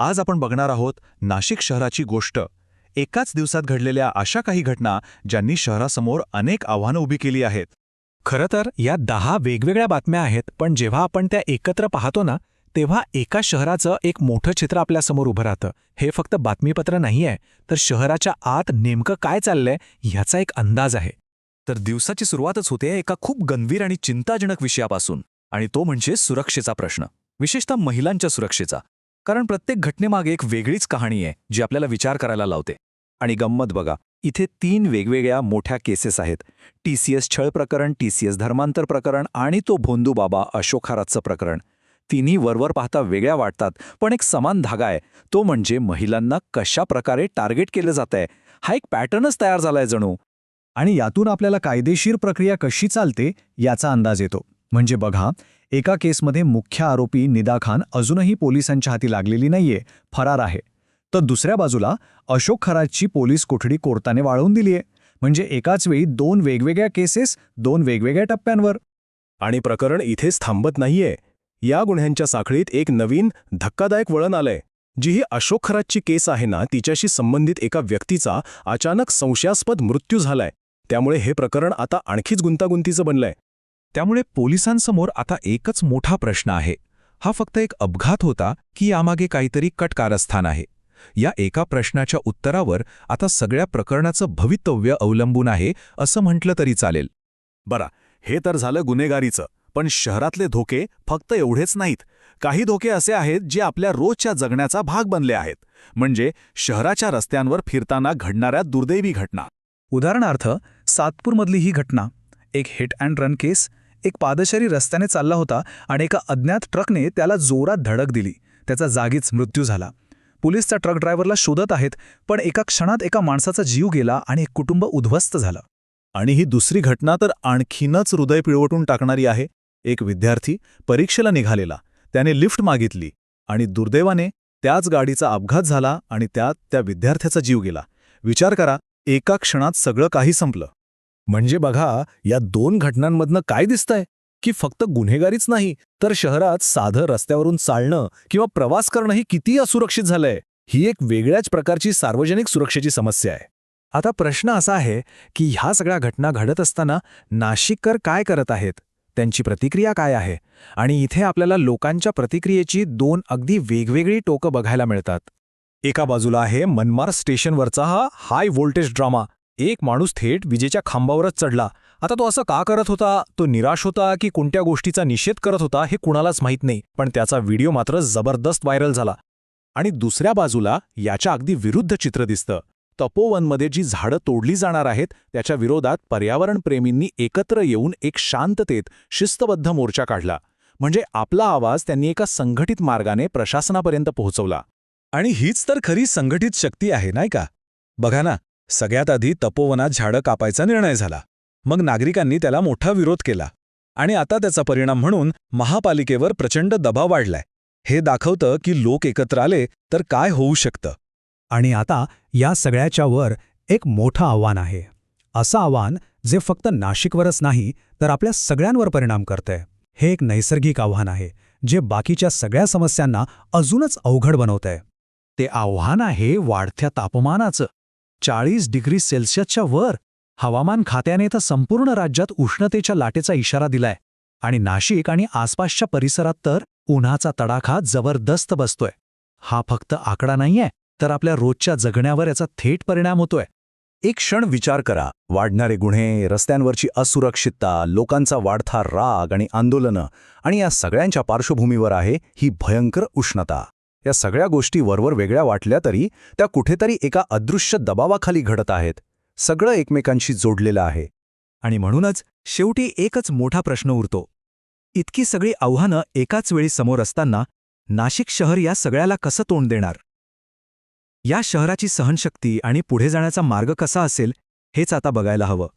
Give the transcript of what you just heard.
आज आपण बघणार आहोत नाशिक शहराची गोष्ट. एकाच दिवसात घडलेल्या अशा काही घटना ज्यांनी शहरासमोर अनेक आव्हानं उभी केली आहेत. खरं तर या 10 वेगवेगळ्या बातम्या आहेत, पण जेव्हा आपण त्या एकत्र पाहतो ना, तेव्हा एका शहराचं एक मोठं चित्र आपल्यासमोर उभं राहतं. हे फक्त बातमीपत्र नाहीये, तर शहराच्या आत नेमकं काय चाललंय ह्याचा एक अंदाज आहे. तर दिवसाची सुरुवातच होते एका खूप गंभीर आणि चिंताजनक विषयापासून, आणि तो म्हणजे सुरक्षेचा प्रश्न, विशेषतः महिलांच्या सुरक्षेचा. कारण प्रत्येक घटनेमागे एक वेगळीच कहाणी आहे जी आपल्याला विचार करायला लावते. आणि गंमत बघा, इथे 3 वेगवेगळ्या मोठ्या केसेस आहेत. TCS छळ प्रकरण, TCS धर्मांतर प्रकरण आणि तो भोंदूबाबा अशोक खरातचं प्रकरण. तिन्ही वरवर पाहता वेगळ्या वाटतात, पण एक समान धागा आहे. तो म्हणजे महिलांना कशा प्रकारे टार्गेट केलं जातंय. हा एक पॅटर्नच तयार झालाय जणू. आणि यातून आपल्याला कायदेशीर प्रक्रिया कशी चालते याचा अंदाज येतो. म्हणजे बघा, एका केसमध्ये मुख्य आरोपी निदा खान अजूनही पोलिसांच्या हाती लागलेली नाहीये, फरार आहे. तर दुसऱ्या बाजूला अशोक खरातची पोलीस कोठडी कोर्टाने वाळवून दिलीये. म्हणजे एकाच वेळी 2 वेगवेगळ्या केसेस 2 वेगवेगळ्या टप्प्यांवर. आणि प्रकरण इथेच थांबत नाहीये. या गुन्ह्यांच्या साखळीत एक नवीन धक्कादायक वळण आलंय. जी ही अशोक खरातची केस आहे ना, तिच्याशी संबंधित एका व्यक्तीचा अचानक संशयास्पद मृत्यू झालाय. त्यामुळे हे प्रकरण आता आणखीच गुंतागुंतीचं बनलंय. त्यामुळे पोलिसांसमोर आता एकच मोठा प्रश्न आहे. हा फक्त एक अपघात होता की यामागे काहीतरी कटकारस्थान आहे? या एका प्रश्नाच्या उत्तरावर आता सगळ्या प्रकरणाचं भवितव्य अवलंबून आहे असं म्हटलं तरी चालेल. बरं, हे तर झालं गुन्हेगारीचं. पण शहरातले धोके फक्त एवढेच नाहीत. काही धोके असे आहेत जे आपल्या रोजच्या जगण्याचा भाग बनले आहेत. म्हणजे शहराच्या रस्त्यांवर फिरताना घडणाऱ्या दुर्दैवी घटना. उदाहरणार्थ, सातपूरमधली ही घटना, एक हिट अँड रन केस. एक पादचारी रस्त्याने चालला होता आणि एका अज्ञात ट्रकने त्याला जोरात धडक दिली. त्याचा जागीच मृत्यू झाला. पोलीस त्या ट्रक ड्रायव्हरला शोधत आहेत, पण एका क्षणात एका माणसाचा जीव गेला आणि एक कुटुंब उद्ध्वस्त झालं. आणि ही दुसरी घटना तर आणखीनच हृदय पिळवटून टाकणारी आहे. एक विद्यार्थी परीक्षेला निघालेला, त्याने लिफ्ट मागितली आणि दुर्दैवाने त्याच गाडीचा अपघात झाला आणि त्यात त्या विद्यार्थ्याचा जीव गेला. विचार करा, एका क्षणात सगळं काही संपलं. म्हणजे बघा, या 2 घटनांमधनं काय दिसतंय की फक्त गुन्हेगारीच नाही, तर शहरात साधं रस्त्यावरून चालणं किंवा प्रवास करणंही किती असुरक्षित झालंय. ही एक वेगळ्याच प्रकारची सार्वजनिक सुरक्षेची समस्या आहे. आता प्रश्न असा आहे की ह्या सगळ्या घटना घडत असताना नाशिककर काय करत आहेत, त्यांची प्रतिक्रिया काय आहे? आणि इथे आपल्याला लोकांच्या प्रतिक्रियेची 2 अगदी वेगवेगळी टोकं बघायला मिळतात. एका बाजूला आहे मनमाड स्टेशनवरचा हा हाय व्होल्टेज ड्रामा. एक माणूस थेट विजेच्या खांबावरच चढला. आता तो असं का करत होता? तो निराश होता की कोणत्या गोष्टीचा निषेध करत होता हे कुणालाच माहीत नाही, पण त्याचा व्हिडिओ मात्र जबरदस्त व्हायरल झाला. आणि दुसऱ्या बाजूला याच्या अगदी विरुद्ध चित्र दिसतं. तपोवनमध्ये जी झाडं तोडली जाणार आहेत त्याच्या विरोधात पर्यावरणप्रेमींनी एकत्र येऊन एक शांततेत शिस्तबद्ध मोर्चा काढला. म्हणजे आपला आवाज त्यांनी एका संघटित मार्गाने प्रशासनापर्यंत पोहोचवला. आणि हीच तर खरी संघटित शक्ती आहे, नाही का? बघा ना, सगळ्यात आधी तपोवनात झाडं कापायचा निर्णय झाला. मग नागरिकांनी त्याला मोठा विरोध केला. आणि आता त्याचा परिणाम म्हणून महापालिकेवर प्रचंड दबाव वाढलाय. हे दाखवतं की लोक एकत्र आले तर काय होऊ शकतं. आणि आता या सगळ्याच्या वर एक मोठं आव्हान आहे. असं आव्हान जे फक्त नाशिकवरच नाही तर आपल्या सगळ्यांवर परिणाम करतंय. हे एक नैसर्गिक आव्हान आहे जे बाकीच्या सगळ्या समस्यांना अजूनच अवघड बनवतंय. ते आव्हान आहे वाढत्या तापमानाचं. 40 डिग्री सेल्सिअसच्या वर. हवामान खात्याने तर संपूर्ण राज्यात उष्णतेच्या लाटेचा इशारा दिलाय. आणि नाशिक आणि आसपासच्या परिसरात तर उन्हाचा तडाखा जबरदस्त बसतोय. हा फक्त आकडा नाहीये, तर आपल्या रोजच्या जगण्यावर याचा थेट परिणाम होतोय. एक क्षण विचार करा. वाढणारे गुन्हे, रस्त्यांवरची असुरक्षितता, लोकांचा वाढता राग आणि आंदोलनं, आणि या सगळ्यांच्या पार्श्वभूमीवर आहे ही भयंकर उष्णता. या सगळ्या गोष्टी वरवर वेगळ्या वाटल्या तरी त्या कुठेतरी एका अदृश्य दबावाखाली घडत आहेत. सगळं एकमेकांशी जोडलेलं आहे. आणि म्हणूनच शेवटी एकच मोठा प्रश्न उरतो. इतकी सगळी आव्हानं एकाच वेळी समोर असताना नाशिक शहर या सगळ्याला कसं तोंड देणार? या शहराची सहनशक्ती आणि पुढे जाण्याचा मार्ग कसा असेल हेच आता बघायला हवं.